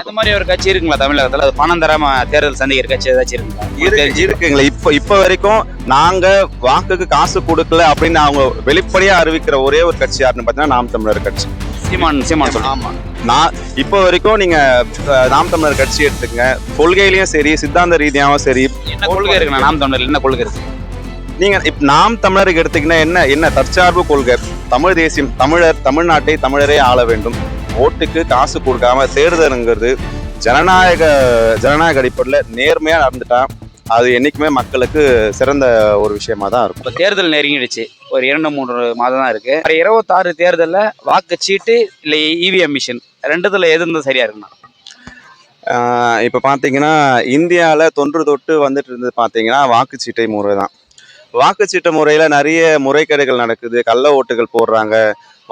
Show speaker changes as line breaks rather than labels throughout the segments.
அந்த மாதிரி ஒரு கட்சி இருக்குங்களா தமிழகத்துல? அது பணம் தராம தேர்தல் சந்திக்கிற கட்சி ஏதாச்சும் இருக்குங்களா?
இருக்குங்களா? இப்ப வரைக்கும் நாங்க வாக்குக்கு காசு கொடுக்கல அப்படின்னு அவங்க வெளிப்படையா அறிவிக்கிற ஒரே ஒரு கட்சி யாருன்னு பாத்தீங்கன்னா நாம் தமிழர் கட்சி.
சீமான் சொல்லுங்க.
ஆமா, நான் இப்போ வரைக்கும் நீங்க நாம் தமிழர் கட்சி எடுத்துக்கங்க, கொள்கையிலயும் சரி சித்தாந்த ரீதியாகவும் சரி.
என்ன கொள்கை இருக்குண்ணா நாம் தமிழர்? என்ன கொள்கை இருக்கு?
நீங்க நாம் தமிழருக்கு எடுத்தீங்கன்னா என்ன தற்சார்பு கொள்கை. தமிழ் தேசியம், தமிழ்நாட்டை தமிழரே ஆள வேண்டும். ஓட்டுக்கு காசு கொடுக்காம தேர்தலுங்கிறது ஜனநாயக அடிப்படையில் நேர்மையா நடந்துட்டா அது என்னைக்குமே மக்களுக்கு சிறந்த ஒரு விஷயமா தான் இருக்கும்.
இப்போ தேர்தல் நெருங்கிடுச்சு, ஒரு 2-3 மாதம் தான் இருக்கு. 26 தேர்தலில் வாக்குச்சீட்டு இல்லை இவிஎம் மிஷின் ரெண்டுத்துல எது இருந்தால் சரியா இருக்குண்ணா?
இப்போ பார்த்தீங்கன்னா இந்தியாவில் தொன்று தொட்டு வந்துட்டு இருந்தது பார்த்தீங்கன்னா வாக்குச்சீட்டை முறை தான். வாக்குச்சீட்டு முறையில் நிறைய முறைகேடுகள் நடக்குது, கள்ள ஓட்டுகள் போடுறாங்க,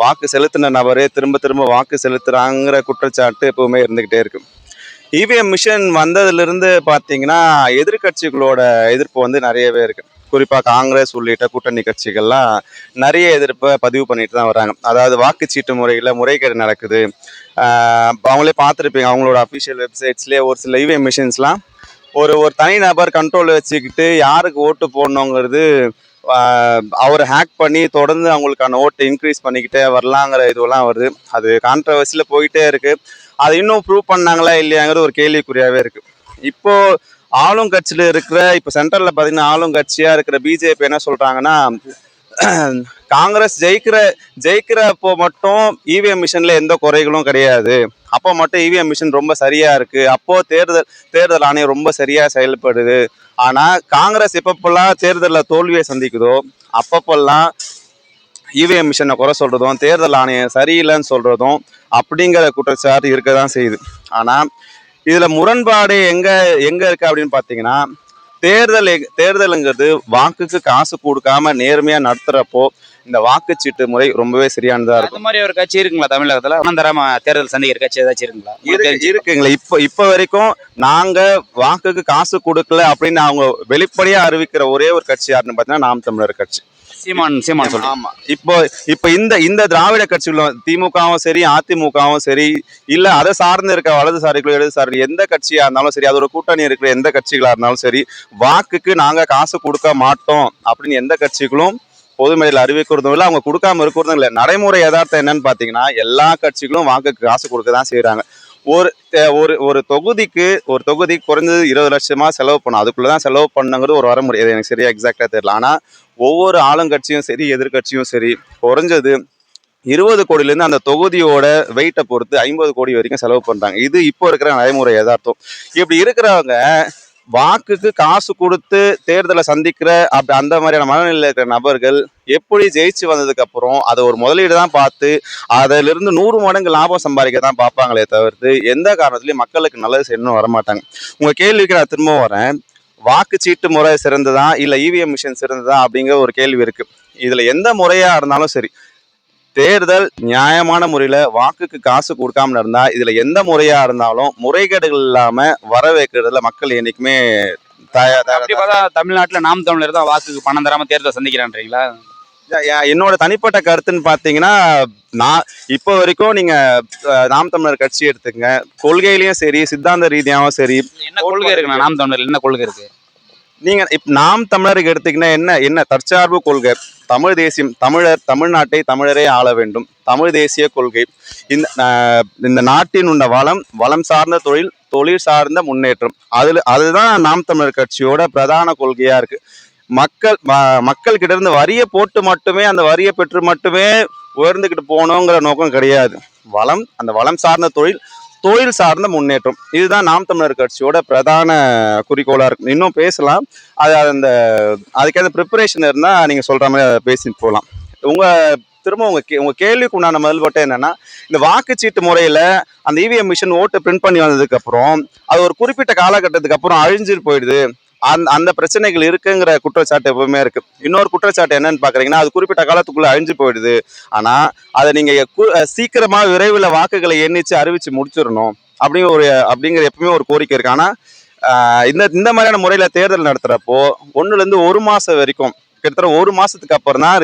வாக்கு செலுத்தின நபரே திரும்ப திரும்ப வாக்கு செலுத்துறாங்கிற குற்றச்சாட்டு எப்பவுமே இருந்துகிட்டே இருக்கு. இவிஎம் மிஷின் வந்ததுலேருந்து பார்த்தீங்கன்னா எதிர்கட்சிகளோட எதிர்ப்பு வந்து நிறையவே இருக்கு. குறிப்பாக காங்கிரஸ் உள்ளிட்ட கூட்டணி கட்சிகள்லாம் நிறைய எதிர்ப்பை பதிவு பண்ணிட்டு தான் வராங்க. அதாவது வாக்குச்சீட்டு முறையில் முறைகேடு நடக்குது. அவங்களே பார்த்துருப்பீங்க, அவங்களோட அஃபிஷியல் வெப்சைட்ஸ்லேயே ஒரு சில இவிஎம் மிஷின்ஸ்லாம் ஒரு தனிநபர் கண்ட்ரோல் வச்சுக்கிட்டு யாருக்கு ஓட்டு போடணுங்கிறது அவரை ஹேக் பண்ணி தொடர்ந்து அவங்களுக்கான ஓட்டை இன்க்ரீஸ் பண்ணிக்கிட்டே வரலாங்கிற இதுவெல்லாம் வருது. அது கான்ட்ரவர்சியில் போயிட்டே இருக்கு. அதை இன்னும் ப்ரூவ் பண்ணாங்களா இல்லையாங்கிறது ஒரு கேள்விக்குறியாகவே இருக்கு. இப்போ ஆளுங்கட்சியில் இருக்கிற இப்போ சென்ட்ரலில் பார்த்தீங்கன்னா ஆளுங்கட்சியாக இருக்கிற பிஜேபி என்ன சொல்கிறாங்கன்னா, காங்கிரஸ் ஜெயிக்கிறப்போ மட்டும் இவிஎம் மிஷினில் எந்த குறைகளும் கிடையாது, அப்போ மட்டும் இவிஎம் மிஷின் ரொம்ப சரியா இருக்கு, அப்போ தேர்தல் ஆணையம் ரொம்ப சரியா செயல்படுது. ஆனா காங்கிரஸ் எப்பப்பெல்லாம் தேர்தலில் தோல்வியை சந்திக்குதோ அப்பப்பெல்லாம் இவிஎம் மிஷினை குறை சொல்றதும் தேர்தல் ஆணையம் சரியில்லைன்னு சொல்றதும் அப்படிங்கிற குற்றச்சாட்டு இருக்க தான் செய்யுது. ஆனா இதுல முரண்பாடு எங்க இருக்கு அப்படின்னு பாத்தீங்கன்னா, தேர்தலுங்கிறது வாக்குக்கு காசு கொடுக்காம நேர்மையா நடத்துறப்போ இந்த வாக்குச்சீட்டு முறை ரொம்பவே சரியானதா இருக்கும்.
அந்த மாதிரி ஒரு கட்சி இருக்குங்களா தமிழகத்துல? பணம் தராம தேர்தல் சந்திக்கிற கட்சி ஏதாச்சும் இருக்குங்களா?
இருக்குங்களா? இப்ப வரைக்கும் நாங்க வாக்குக்கு காசு கொடுக்கல அப்படின்னு அவங்க வெளிப்படையா அறிவிக்கிற ஒரே ஒரு கட்சி யாருன்னு பாத்தீங்கன்னா நாம் தமிழர் கட்சி.
சீமான் சொல்லுங்க.
ஆமா, இப்போ இந்த திராவிட கட்சிகளும் திமுகவும் சரி அதிமுகவும் சரி இல்ல அதை சார்ந்து இருக்க வலதுசாரிகளோ இடதுசாரிகளோ எந்த கட்சியா இருந்தாலும் சரி, அதோட கூட்டணி இருக்கிற எந்த கட்சிகளா இருந்தாலும் சரி, வாக்குக்கு நாங்க காசு கொடுக்க மாட்டோம் அப்படின்னு எந்த கட்சிகளும் பொதுமேடையில் அறிவிக்கிறதும் இல்லை, அவங்க கொடுக்காம இருக்கிறதும் இல்லை. நடைமுறை யதார்த்தம் என்னன்னு பாத்தீங்கன்னா எல்லா கட்சிகளும் வாக்குக்கு காசு கொடுக்க தான் செய்யறாங்க. ஒரு தொகுதிக்கு குறைஞ்சது 20 லட்சமா செலவு பண்ணும், அதுக்குள்ளதான் செலவு பண்ணுங்கிறது ஒரு வரமுறை. அது எனக்கு சரியா எக்ஸாக்டா தெரியல. ஆனா ஒவ்வொரு ஆளுங்கட்சியும் சரி எதிர்கட்சியும் சரி குறைஞ்சது 20 கோடியிலேருந்து அந்த தொகுதியோட வெயிட்டை பொறுத்து 50 கோடி வரைக்கும் செலவு பண்றாங்க. இது இப்போ இருக்கிற நடைமுறை யதார்த்தம். இப்படி இருக்கிறவங்க வாக்குக்கு காசு கொடுத்து தேர்தலை சந்திக்கிற அந்த மாதிரியான மனநிலையில் இருக்கிற நபர்கள் எப்படி ஜெயிச்சு வந்ததுக்கு அப்புறம் அதை ஒரு முதலீடு தான் பார்த்து அதிலிருந்து இருந்து 100 மடங்கு லாபம் சம்பாதிக்க தான் பார்ப்பாங்களே தவிர்த்து எந்த காரணத்துலயும் மக்களுக்கு நல்லது செய்யணும்னு வரமாட்டாங்க. உங்க கேள்விக்கு நான் திரும்ப வரேன். வாக்குச்சீட்டு முறை சிறந்ததா இல்ல இவிஎம் மிஷின் சிறந்ததா அப்படிங்கிற ஒரு கேள்வி இருக்கு. இதுல எந்த முறையா இருந்தாலும் சரி, தேர்தல் நியாயமான முறையில வாக்குக்கு காசு கொடுக்காம இருந்தா இதுல எந்த முறையா இருந்தாலும் முறைகேடுகள் இல்லாம வர வைக்கிறதுல மக்கள் என்னைக்குமே
தமிழ்நாட்டுல நாம் தமிழர் தான் வாக்குக்கு பணம் தராம தேர்தல் சந்திக்கிறான்றீங்களா?
என்னோட தனிப்பட்ட கருத்துன்னு பாத்தீங்கன்னா, நான் இப்போ வரைக்கும் நீங்க நாம் தமிழர் கட்சி எடுத்துக்கங்க, கொள்கையிலயும் சரி சித்தாந்த ரீதியாகவும் சரி.
என்ன கொள்கை இருக்குண்ணா நாம் தமிழர்? என்ன கொள்கை இருக்கு?
நீங்க நாம் தமிழருக்கு எடுத்தீங்கன்னா என்ன தற்சார்பு கொள்கை. தமிழ் தேசியம், தமிழ்நாட்டை தமிழரே ஆள வேண்டும், தமிழ் தேசிய கொள்கை. இந்த நாட்டின் உள்ள வளம் சார்ந்த தொழில் சார்ந்த முன்னேற்றம், அதுதான் நாம் தமிழர் கட்சியோட பிரதான கொள்கையா இருக்கு. மக்கள் கிட்ட இருந்து வரியை போட்டு மட்டுமே அந்த வரியை பெற்று மட்டுமே உயர்ந்துகிட்டு போகணுங்கிற நோக்கம் கிடையாது. அந்த வளம் சார்ந்த தொழில் சார்ந்த முன்னேற்றம், இதுதான் நாம் தமிழர் கட்சியோட பிரதான குறிக்கோளா இருக்கு. இன்னும் பேசலாம், அதுக்கான ப்ரிப்பரேஷன் இருந்தா நீங்க சொல்ற மாதிரி அதை பேசிட்டு போகலாம். உங்க கேள்விக்கு உண்டான முதல்பட்ட என்னன்னா, இந்த வாக்குச்சீட்டு முறையில அந்த இவிஎம் மிஷின் ஓட்டு பிரிண்ட் பண்ணி வந்ததுக்கு அப்புறம் அது ஒரு குறிப்பிட்ட காலகட்டத்துக்கு அப்புறம் அழிஞ்சிட்டு போயிடுது, அந்த பிரச்சனைகள் இருக்குங்கிற குற்றச்சாட்டு எப்பவுமே இருக்கு. இன்னொரு குற்றச்சாட்டு என்னன்னு பாக்குறீங்கன்னா, அது குறிப்பிட்ட காலத்துக்குள்ள அழிஞ்சு போயிடுது, ஆனா அதை நீங்க சீக்கிரமா விரைவில் வாக்குகளை எண்ணிச்சு அறிவிச்சு முடிச்சிடணும் அப்படிங்கிற எப்பவுமே ஒரு கோரிக்கை இருக்கு. ஆனா இந்த மாதிரியான முறையில தேர்தல் நடத்துறப்போ 1 to 1 மாசம் வரைக்கும் கிட்டத்தட்ட 1 மாசத்துக்கு அப்புறம் தான்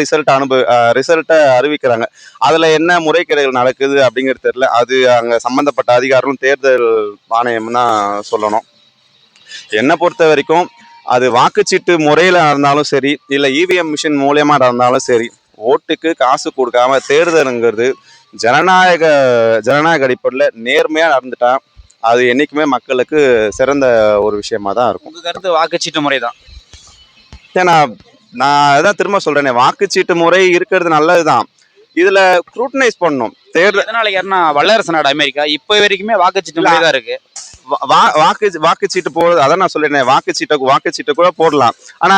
ரிசல்ட்டை அறிவிக்கிறாங்க. அதுல என்ன முறைகேடுகள் நடக்குது அப்படிங்கிறது தெரியல. அது அங்க சம்பந்தப்பட்ட அதிகாரிகளும் தேர்தல் ஆணையம் தான் சொல்லணும். என்னை பொறுத்த வரைக்கும் அது வாக்குச்சீட்டு முறையில நடந்தாலும் சரி, இல்ல இவிஎம் மிஷின் மூலியமா நடந்தாலும் சரி, ஓட்டுக்கு காசு கொடுக்காம தேர்தலுங்கிறது ஜனநாயக ஜனநாயக அடிப்படையில் நேர்மையா நடந்துட்டா அது என்னைக்குமே மக்களுக்கு சிறந்த ஒரு விஷயமா தான் இருக்கும்.
உங்க கருத்து வாக்குச்சீட்டு முறை தான்.
ஏன்னா நான் அதான் திரும்ப சொல்றேனே, வாக்குச்சீட்டு முறை இருக்கிறது நல்லதுதான். இதுல ஸ்க்ரூட்டனைஸ் பண்ணணும் தேர்தல்.
எதனால யாருன்னா வல்லரசு நாடு அமெரிக்கா இப்போ வரைக்குமே வாக்குச்சீட்டு முறை தான் இருக்கு.
வாக்குச்சீட்டு போடுறது, அதான் நான் சொல்லிடுறேன், வாக்குச்சீட்டை கூட போடலாம். ஆனா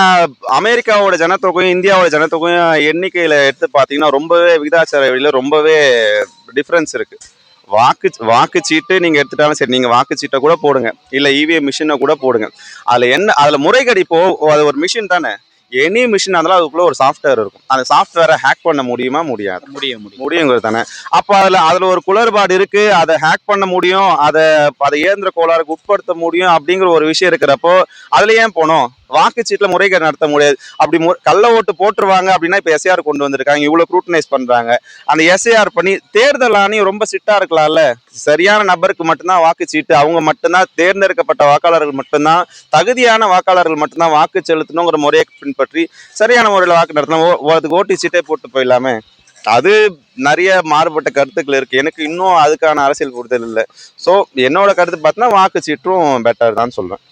அமெரிக்காவோட ஜனத்தொகையும் இந்தியாவோட ஜனத்தொகையும் எண்ணிக்கையில எடுத்து பாத்தீங்கன்னா ரொம்பவே விகிதாச்சார வழியில ரொம்பவே டிஃபரன்ஸ் இருக்கு. வாக்குச்சீட்டு நீங்க எடுத்துட்டாலும் சரி, நீங்க வாக்குச்சீட்டை கூட போடுங்க, இல்ல இவிஎம் மிஷினை கூட போடுங்க. அதுல முறைகேடு இப்போ அது ஒரு மிஷின் தானே. எனி மிஷின் இருந்தாலும் அதுக்குள்ள ஒரு சாஃப்ட்வேர் இருக்கும். அந்த சாஃப்ட்வேரை ஹேக் பண்ண முடியுமா? முடியாது. முடியுங்கிறது தானே. அப்ப அதுல ஒரு குளறுபாடு இருக்கு, அதை ஹேக் பண்ண முடியும், அதை இயந்திர கோளாறுக்கு உட்படுத்த முடியும் அப்படிங்கிற ஒரு விஷயம் இருக்கிறப்போ அதுல ஏன் போனோம்? வாக்குச்சீட்டுல முறைகேடு நடத்த முடியாது. அப்படி கள்ள ஓட்டு போட்டுருவாங்க அப்படின்னா இப்ப எஸ்ஏஆர் கொண்டு வந்திருக்காங்க, இவ்வளவு ஸ்க்ரூட்டனைஸ் பண்றாங்க. அந்த எஸ்ஏஆர் பண்ணி தேர்தல் ஆணையம் ரொம்ப ஸ்ட்ரிக்டா இருக்கலாம்ல. சரியான நபருக்கு மட்டும்தான் வாக்குச்சீட்டு, அவங்க மட்டும்தான் தேர்ந்தெடுக்கப்பட்ட வாக்காளர்கள் மட்டும்தான், தகுதியான வாக்காளர்கள் மட்டும்தான் வாக்கு செலுத்தணுங்கிற முறையை பின்பற்றி சரியான முறையில் வாக்கு நடத்தணும். அதுக்கு ஓட்டு சீட்டே போட்டு போயிடலாமே. அது நிறைய மாறுபட்ட கருத்துக்கள் இருக்கு. எனக்கு இன்னும் அதுக்கான அரசியல் புரிதல் இல்லை. ஸோ என்னோட கருத்து பார்த்தீங்கன்னா வாக்குச்சீட்டும் பெட்டர் தான் சொல்றேன்.